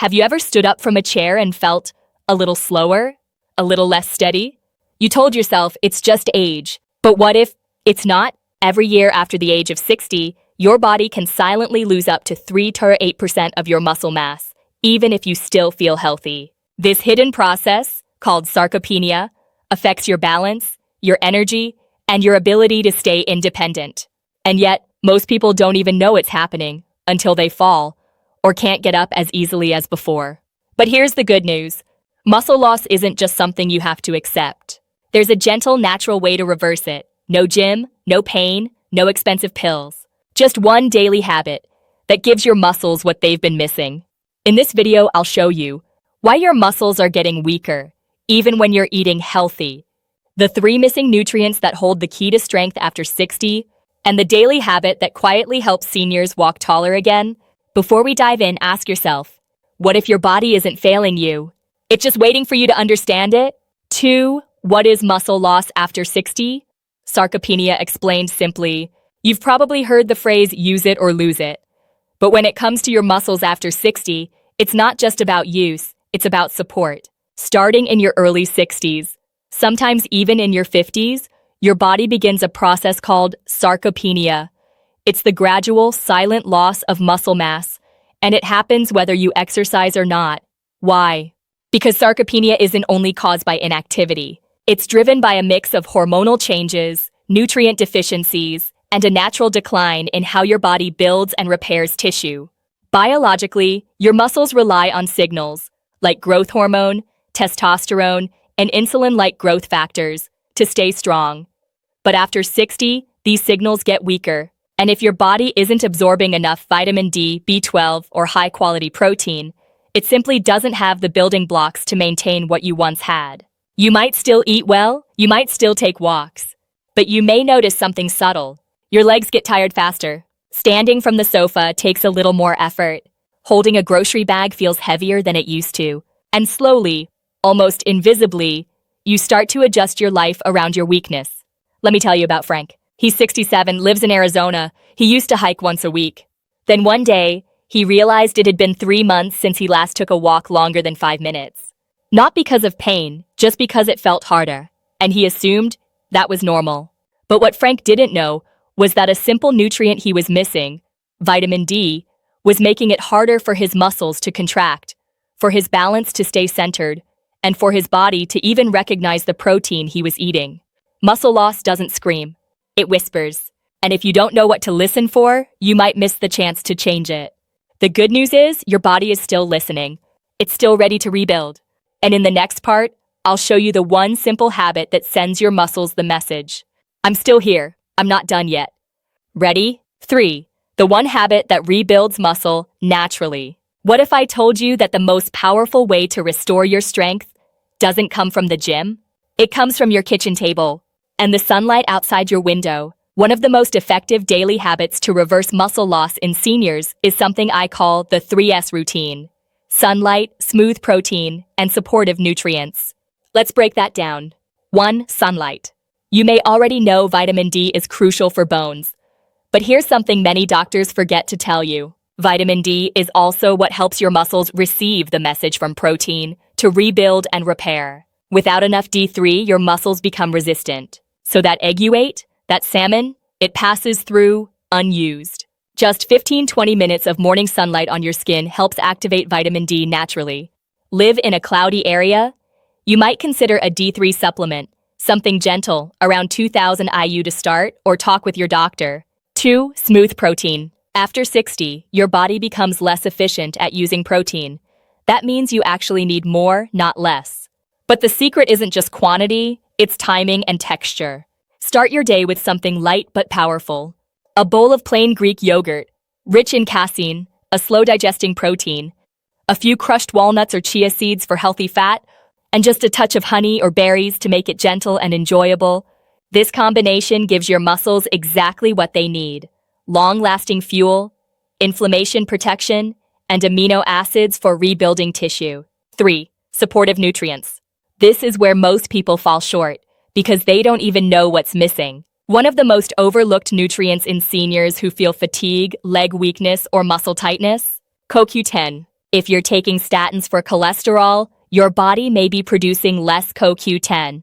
Have you ever stood up from a chair and felt a little slower, a little less steady? You told yourself it's just age, but what if it's not? Every year after the age of 60, your body can silently lose up to 3 to 8% of your muscle mass, even if you still feel healthy. This hidden process, called sarcopenia, affects your balance, your energy, and your ability to stay independent. And yet, most people don't even know it's happening until they fall or can't get up as easily as before. But here's the good news. Muscle loss isn't just something you have to accept. There's a gentle, natural way to reverse it. No gym, no pain, no expensive pills. Just one daily habit that gives your muscles what they've been missing. In this video, I'll show you why your muscles are getting weaker, even when you're eating healthy, the 3 missing nutrients that hold the key to strength after 60, and the daily habit that quietly helps seniors walk taller again. Before we dive in, ask yourself, what if your body isn't failing you? It's just waiting for you to understand it? 2. What is muscle loss after 60? Sarcopenia explained simply. You've probably heard the phrase use it or lose it. But when it comes to your muscles after 60, it's not just about use, it's about support. Starting in your early 60s, sometimes even in your 50s, your body begins a process called sarcopenia. It's the gradual, silent loss of muscle mass, and it happens whether you exercise or not. Why? Because sarcopenia isn't only caused by inactivity. It's driven by a mix of hormonal changes, nutrient deficiencies, and a natural decline in how your body builds and repairs tissue. Biologically, your muscles rely on signals like growth hormone, testosterone, and insulin-like growth factors to stay strong. But after 60, these signals get weaker, and if your body isn't absorbing enough vitamin D, B12, or high-quality protein, it simply doesn't have the building blocks to maintain what you once had. You might still eat well, you might still take walks, but you may notice something subtle. Your legs get tired faster. Standing from the sofa takes a little more effort. Holding a grocery bag feels heavier than it used to. And slowly, almost invisibly, you start to adjust your life around your weakness. Let me tell you about Frank. He's 67, lives in Arizona. He used to hike once a week. Then one day, he realized it had been 3 months since he last took a walk longer than 5 minutes. Not because of pain, just because it felt harder. And he assumed that was normal. But what Frank didn't know was that a simple nutrient he was missing, vitamin D, was making it harder for his muscles to contract, for his balance to stay centered, and for his body to even recognize the protein he was eating. Muscle loss doesn't scream, it whispers. And if you don't know what to listen for, you might miss the chance to change it. The good news is your body is still listening. It's still ready to rebuild. And in the next part, I'll show you the one simple habit that sends your muscles the message. I'm still here. I'm not done yet. Ready? 3. The one habit that rebuilds muscle naturally. What if I told you that the most powerful way to restore your strength doesn't come from the gym? It comes from your kitchen table and the sunlight outside your window. One of the most effective daily habits to reverse muscle loss in seniors is something I call the 3S routine. Sunlight, smooth protein, and supportive nutrients. Let's break that down. 1. Sunlight. You may already know vitamin D is crucial for bones. But here's something many doctors forget to tell you. Vitamin D is also what helps your muscles receive the message from protein to rebuild and repair. Without enough D3, your muscles become resistant. So that egg you ate, that salmon, it passes through unused. Just 15-20 minutes of morning sunlight on your skin helps activate vitamin D naturally. Live in a cloudy area? You might consider a D3 supplement, something gentle, around 2,000 IU to start, or talk with your doctor. 2. Smooth protein. After 60, your body becomes less efficient at using protein. That means you actually need more, not less. But the secret isn't just quantity, it's timing and texture. Start your day with something light but powerful. A bowl of plain Greek yogurt, rich in casein, a slow-digesting protein, a few crushed walnuts or chia seeds for healthy fat, and just a touch of honey or berries to make it gentle and enjoyable. This combination gives your muscles exactly what they need: long-lasting fuel, inflammation protection, and amino acids for rebuilding tissue. 3. Supportive nutrients. This is where most people fall short, because they don't even know what's missing. One of the most overlooked nutrients in seniors who feel fatigue, leg weakness, or muscle tightness? CoQ10. If you're taking statins for cholesterol, your body may be producing less CoQ10,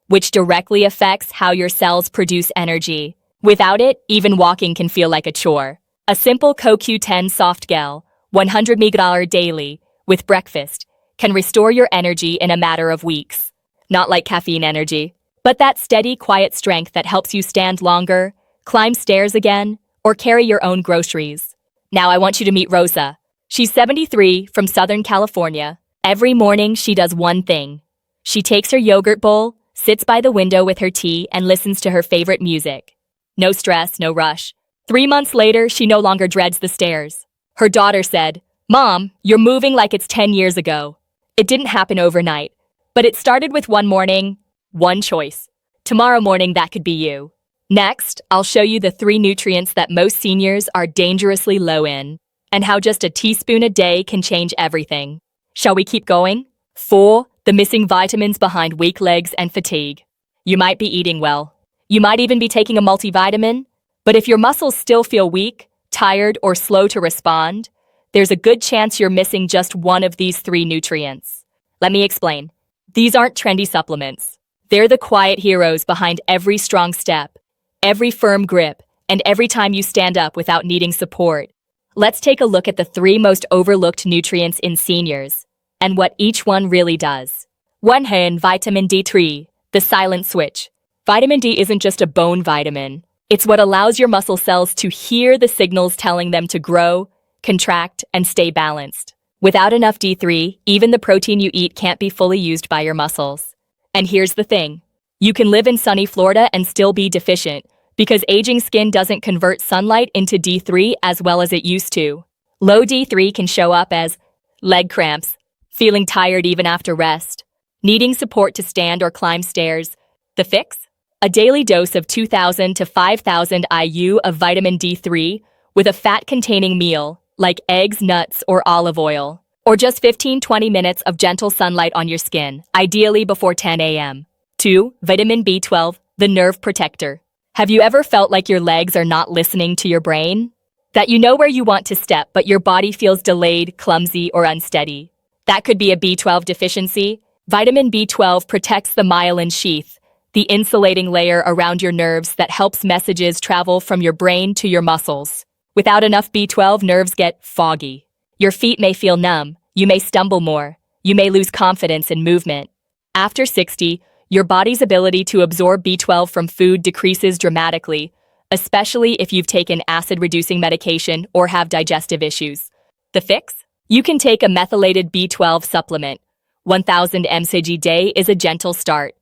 which directly affects how your cells produce energy. Without it, even walking can feel like a chore. A simple CoQ10 soft gel, 100 mg daily, with breakfast, can restore your energy in a matter of weeks. Not like caffeine energy, but that steady, quiet strength that helps you stand longer, climb stairs again, or carry your own groceries. Now I want you to meet Rosa. She's 73 from Southern California. Every morning she does one thing. She takes her yogurt bowl, sits by the window with her tea, and listens to her favorite music. No stress, no rush. 3 months later, she no longer dreads the stairs. Her daughter said, "Mom, you're moving like it's 10 years ago." It didn't happen overnight, but it started with one morning, one choice. Tomorrow morning, that could be you. Next, I'll show you the 3 nutrients that most seniors are dangerously low in, and how just a teaspoon a day can change everything. Shall we keep going? 4. The missing vitamins behind weak legs and fatigue. You might be eating well. You might even be taking a multivitamin, but if your muscles still feel weak, tired, or slow to respond, there's a good chance you're missing just one of these 3 nutrients. Let me explain. These aren't trendy supplements. They're the quiet heroes behind every strong step, every firm grip, and every time you stand up without needing support. Let's take a look at the 3 most overlooked nutrients in seniors, and what each one really does. 1. Vitamin D3, the silent switch. Vitamin D isn't just a bone vitamin. It's what allows your muscle cells to hear the signals telling them to grow, contract, and stay balanced. Without enough D3, even the protein you eat can't be fully used by your muscles. And here's the thing. You can live in sunny Florida and still be deficient, because aging skin doesn't convert sunlight into D3 as well as it used to. Low D3 can show up as leg cramps, feeling tired even after rest, needing support to stand or climb stairs. The fix? A daily dose of 2,000 to 5,000 IU of vitamin D3 with a fat-containing meal, like eggs, nuts, or olive oil. Or just 15-20 minutes of gentle sunlight on your skin, ideally before 10 a.m. 2. Vitamin B12, the nerve protector. Have you ever felt like your legs are not listening to your brain? That you know where you want to step, but your body feels delayed, clumsy, or unsteady? That could be a B12 deficiency. Vitamin B12 protects the myelin sheath, the insulating layer around your nerves that helps messages travel from your brain to your muscles. Without enough B12, nerves get foggy. Your feet may feel numb, you may stumble more, you may lose confidence in movement. After 60, your body's ability to absorb B12 from food decreases dramatically, especially if you've taken acid-reducing medication or have digestive issues. The fix? You can take a methylated B12 supplement. 1,000 mcg day is a gentle start.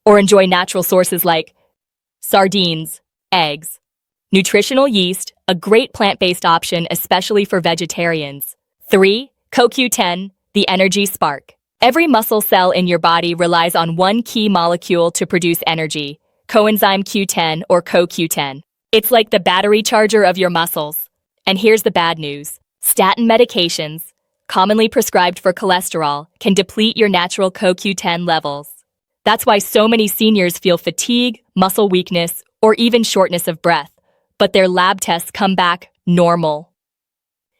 Or enjoy natural sources like sardines, eggs. Nutritional yeast, a great plant-based option especially for vegetarians. 3. CoQ10, the energy spark. Every muscle cell in your body relies on one key molecule to produce energy, coenzyme Q10 or CoQ10. It's like the battery charger of your muscles. And here's the bad news. Statin medications, commonly prescribed for cholesterol, can deplete your natural CoQ10 levels. That's why so many seniors feel fatigue, muscle weakness, or even shortness of breath, but their lab tests come back normal.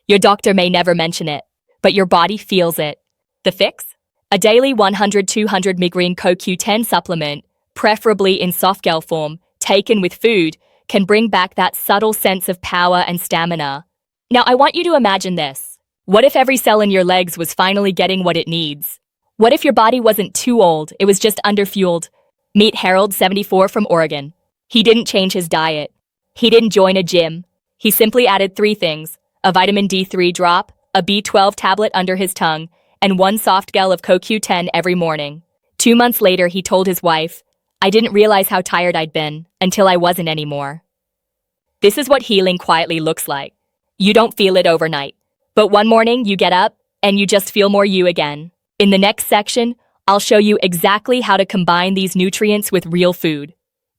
Your doctor may never mention it, but your body feels it. The fix? A daily 100-200 mg CoQ10 supplement, preferably in softgel form, taken with food, can bring back that subtle sense of power and stamina. Now I want you to imagine this. What if every cell in your legs was finally getting what it needs? What if your body wasn't too old, it was just underfueled? Meet Harold, 74 from Oregon. He didn't change his diet. He didn't join a gym. He simply added 3 things: a vitamin D3 drop, a B12 tablet under his tongue, and 1 soft gel of CoQ10 every morning. 2 months later, he told his wife, "I didn't realize how tired I'd been until I wasn't anymore." This is what healing quietly looks like. You don't feel it overnight, but one morning you get up and you just feel more you again. In the next section, I'll show you exactly how to combine these nutrients with real food.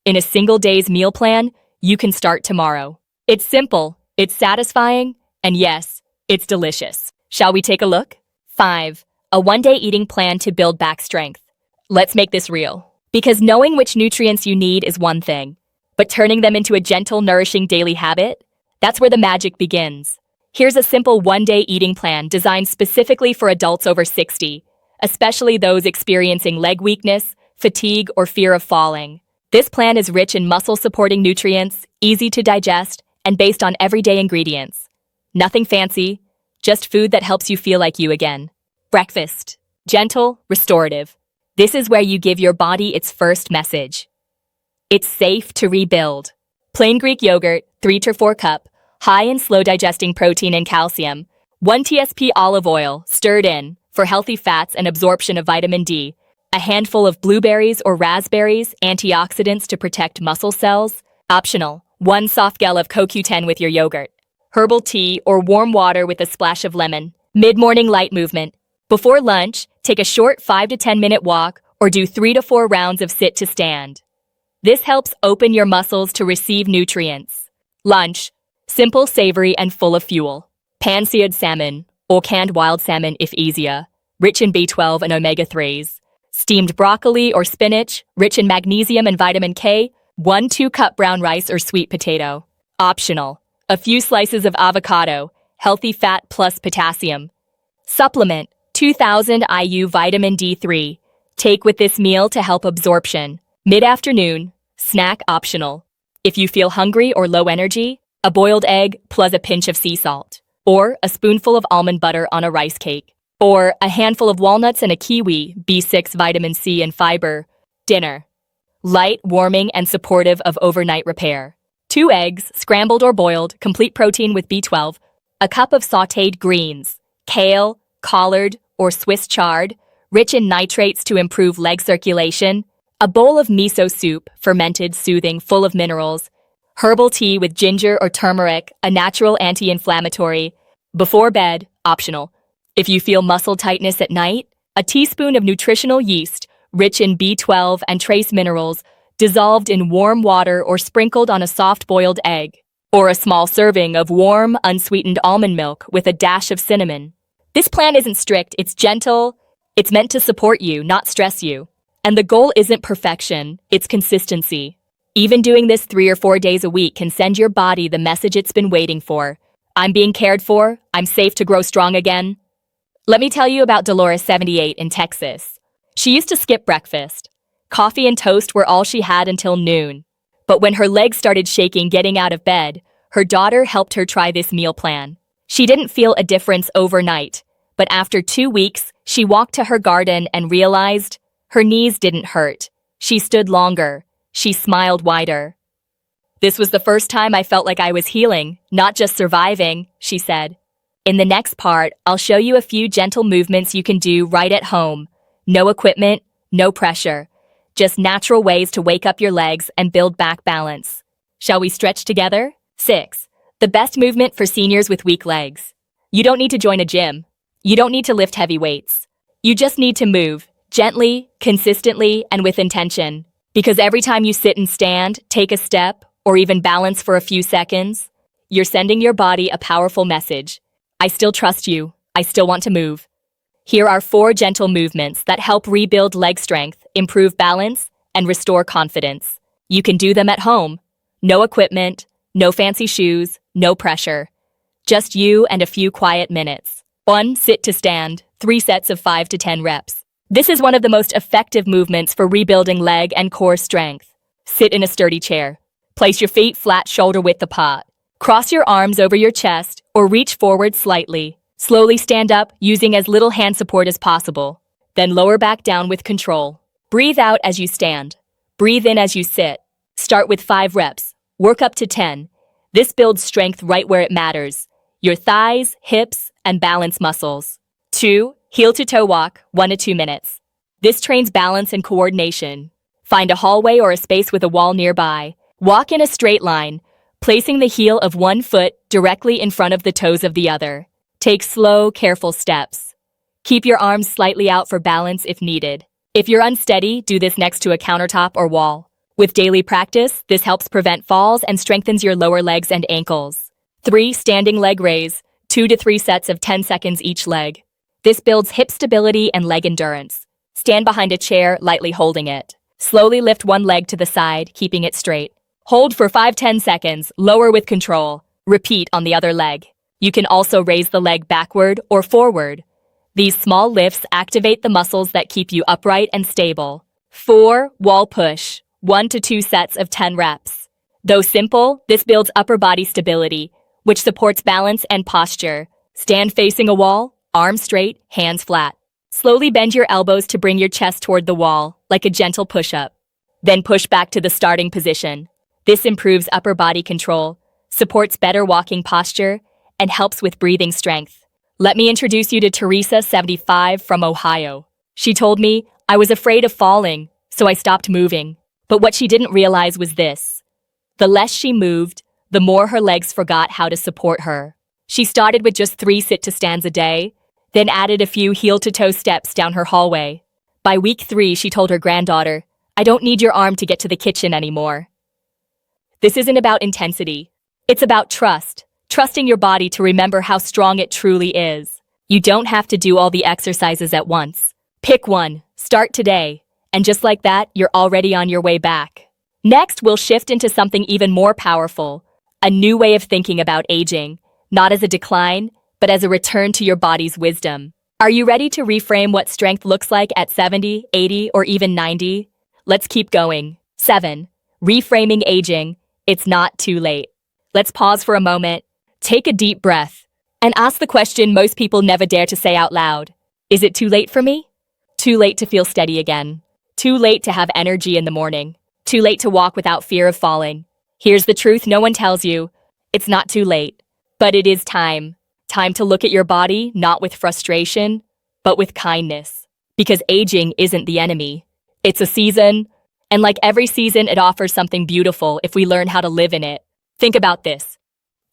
In a single day's meal plan, you can start tomorrow. It's simple, it's satisfying, and yes, it's delicious. Shall we take a look? 5. A one-day eating plan to build back strength. Let's make this real. Because knowing which nutrients you need is one thing, but turning them into a gentle, nourishing daily habit, that's where the magic begins. Here's a simple one-day eating plan designed specifically for adults over 60, especially those experiencing leg weakness, fatigue, or fear of falling. This plan is rich in muscle-supporting nutrients, easy to digest, and based on everyday ingredients. Nothing fancy, just food that helps you feel like you again. Breakfast. Gentle, restorative. This is where you give your body its first message. It's safe to rebuild. Plain Greek yogurt, 3 to 4 cup, high in slow-digesting protein and calcium. 1 TSP olive oil, stirred in, for healthy fats and absorption of vitamin D. A handful of blueberries or raspberries, antioxidants to protect muscle cells. Optional. 1 soft gel of CoQ10 with your yogurt. Herbal tea or warm water with a splash of lemon. Mid-morning light movement. Before lunch, take a short 5 to 10 minute walk or do 3 to 4 rounds of sit to stand. This helps open your muscles to receive nutrients. Lunch. Simple, savory, and full of fuel. Pan-seared salmon, or canned wild salmon if easier, rich in B12 and omega-3s. Steamed broccoli or spinach, rich in magnesium and vitamin K. 1 2-cup brown rice or sweet potato. Optional. A few slices of avocado, healthy fat plus potassium. Supplement. 2000 IU vitamin D3. Take with this meal to help absorption. Mid-afternoon. Snack optional. If you feel hungry or low energy, a boiled egg plus a pinch of sea salt, or a spoonful of almond butter on a rice cake, or a handful of walnuts and a kiwi, B6 vitamin C and fiber. Dinner. Light, warming, and supportive of overnight repair. 2 eggs, scrambled or boiled, complete protein with B12, a cup of sautéed greens, kale, collard, or Swiss chard, rich in nitrates to improve leg circulation, a bowl of miso soup, fermented, soothing, full of minerals, herbal tea with ginger or turmeric, a natural anti-inflammatory. Before bed, optional. If you feel muscle tightness at night, a teaspoon of nutritional yeast, rich in B12 and trace minerals, dissolved in warm water or sprinkled on a soft-boiled egg, or a small serving of warm, unsweetened almond milk with a dash of cinnamon. This plan isn't strict, it's gentle. It's meant to support you, not stress you. And the goal isn't perfection, it's consistency. Even doing this 3 or 4 days a week can send your body the message it's been waiting for. I'm being cared for, I'm safe to grow strong again. Let me tell you about Dolores, 78, in Texas. She used to skip breakfast. Coffee and toast were all she had until noon. But when her legs started shaking getting out of bed, her daughter helped her try this meal plan. She didn't feel a difference overnight, but after 2 weeks, she walked to her garden and realized her knees didn't hurt. She stood longer. She smiled wider. This was the first time I felt like I was healing, not just surviving, she said. In the next part, I'll show you a few gentle movements you can do right at home. No equipment, no pressure. Just natural ways to wake up your legs and build back balance. Shall we stretch together? 6. The best movement for seniors with weak legs. You don't need to join a gym. You don't need to lift heavy weights. You just need to move, gently, consistently, and with intention. Because every time you sit and stand, take a step, or even balance for a few seconds, you're sending your body a powerful message. I still trust you. I still want to move. Here are 4 gentle movements that help rebuild leg strength, improve balance, and restore confidence. You can do them at home. No equipment, no fancy shoes, no pressure. Just you and a few quiet minutes. 1. Sit to stand, 3 sets of 5 to 10 reps. This is one of the most effective movements for rebuilding leg and core strength. Sit in a sturdy chair. Place your feet flat shoulder width apart. Cross your arms over your chest or reach forward slightly. Slowly stand up using as little hand support as possible. Then lower back down with control. Breathe out as you stand. Breathe in as you sit. Start with 5 reps. Work up to 10. This builds strength right where it matters. Your thighs, hips, and balance muscles. 2. Heel to toe walk, 1 to 2 minutes. This trains balance and coordination. Find a hallway or a space with a wall nearby. Walk in a straight line, placing the heel of one foot directly in front of the toes of the other. Take slow, careful steps. Keep your arms slightly out for balance if needed. If you're unsteady, do this next to a countertop or wall. With daily practice, this helps prevent falls and strengthens your lower legs and ankles. 3. Standing leg raise, 2 to 3 sets of 10 seconds each leg. This builds hip stability and leg endurance. Stand behind a chair, lightly holding it. Slowly lift one leg to the side, keeping it straight. Hold for 5-10 seconds, lower with control. Repeat on the other leg. You can also raise the leg backward or forward. These small lifts activate the muscles that keep you upright and stable. 4. Wall push. 1 to 2 sets of 10 reps. Though simple, this builds upper body stability, which supports balance and posture. Stand facing a wall, arms straight, hands flat. Slowly bend your elbows to bring your chest toward the wall, like a gentle push-up. Then push back to the starting position. This improves upper body control, supports better walking posture, and helps with breathing strength. Let me introduce you to Teresa, 75, from Ohio. She told me, I was afraid of falling, so I stopped moving. But what she didn't realize was this. The less she moved, the more her legs forgot how to support her. She started with just 3 sit-to-stands a day, then added a few heel-to-toe steps down her hallway. By week 3, she told her granddaughter, I don't need your arm to get to the kitchen anymore. This isn't about intensity. It's about trust. Trusting your body to remember how strong it truly is. You don't have to do all the exercises at once. Pick one, start today, and just like that, you're already on your way back. Next, we'll shift into something even more powerful, a new way of thinking about aging, not as a decline, but as a return to your body's wisdom. Are you ready to reframe what strength looks like at 70, 80, or even 90? Let's keep going. 7. Reframing aging. It's not too late. Let's pause for a moment. Take a deep breath and ask the question most people never dare to say out loud. Is it too late for me? Too late to feel steady again. Too late to have energy in the morning. Too late to walk without fear of falling. Here's the truth no one tells you. It's not too late, but it is time. Time to look at your body, not with frustration, but with kindness. Because aging isn't the enemy. It's a season, and like every season, it offers something beautiful if we learn how to live in it. Think about this.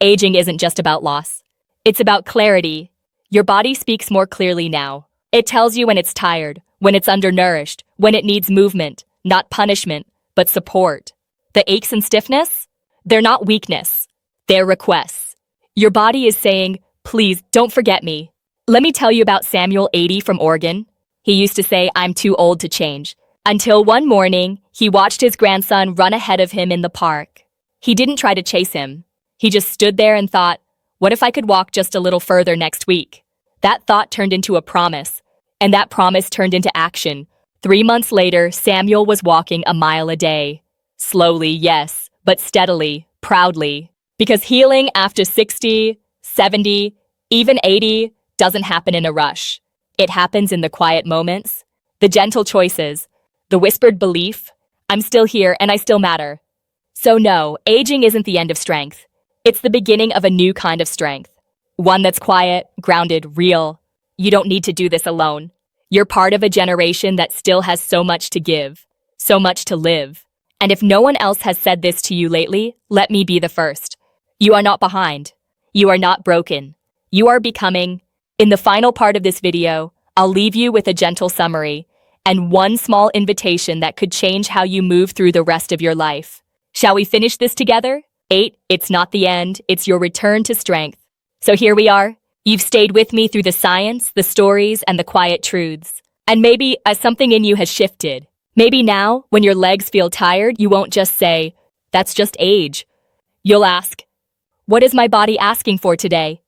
Aging isn't just about loss. It's about clarity. Your body speaks more clearly now. It tells you when it's tired, when it's undernourished, when it needs movement, not punishment, but support. The aches and stiffness? They're not weakness. They're requests. Your body is saying, please don't forget me. Let me tell you about Samuel, 80, from Oregon. He used to say, I'm too old to change. Until one morning, he watched his grandson run ahead of him in the park. He didn't try to chase him. He just stood there and thought, what if I could walk just a little further next week? That thought turned into a promise, and that promise turned into action. 3 months later, Samuel was walking a mile a day. Slowly, yes, but steadily, proudly. Because healing after 60, 70, even 80 doesn't happen in a rush. It happens in the quiet moments, the gentle choices, the whispered belief, I'm still here and I still matter. So no, aging isn't the end of strength. It's the beginning of a new kind of strength. One that's quiet, grounded, real. You don't need to do this alone. You're part of a generation that still has so much to give, so much to live. And if no one else has said this to you lately, let me be the first. You are not behind. You are not broken. You are becoming. In the final part of this video, I'll leave you with a gentle summary and one small invitation that could change how you move through the rest of your life. Shall we finish this together? 8, it's not the end, it's your return to strength. So here we are. You've stayed with me through the science, the stories, and the quiet truths. And maybe as something in you has shifted. Maybe now, when your legs feel tired, you won't just say, that's just age. You'll ask, what is my body asking for today?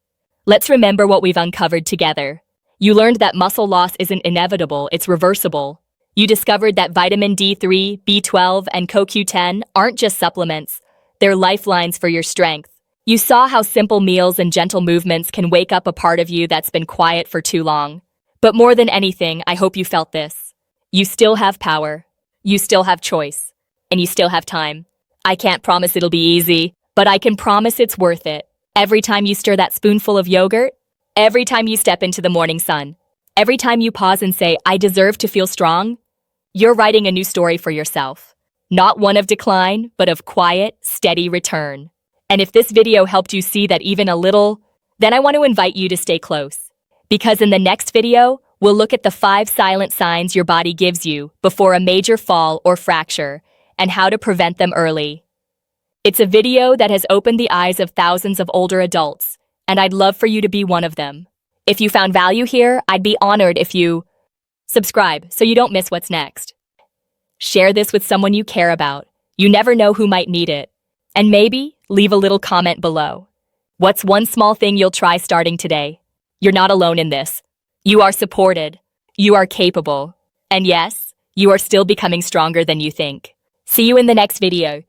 Let's remember what we've uncovered together. You learned that muscle loss isn't inevitable, it's reversible. You discovered that vitamin D3, B12, and CoQ10 aren't just supplements. They're lifelines for your strength. You saw how simple meals and gentle movements can wake up a part of you that's been quiet for too long. But more than anything, I hope you felt this. You still have power. You still have choice. And you still have time. I can't promise it'll be easy, but I can promise it's worth it. Every time you stir that spoonful of yogurt, every time you step into the morning sun, every time you pause and say, I deserve to feel strong, you're writing a new story for yourself. Not one of decline, but of quiet, steady return. And if this video helped you see that even a little, then I want to invite you to stay close. Because in the next video, we'll look at the 5 silent signs your body gives you before a major fall or fracture, and how to prevent them early. It's a video that has opened the eyes of thousands of older adults, and I'd love for you to be one of them. If you found value here, I'd be honored if you subscribe so you don't miss what's next. Share this with someone you care about. You never know who might need it. And maybe leave a little comment below. What's one small thing you'll try starting today? You're not alone in this. You are supported. You are capable. And yes, you are still becoming stronger than you think. See you in the next video.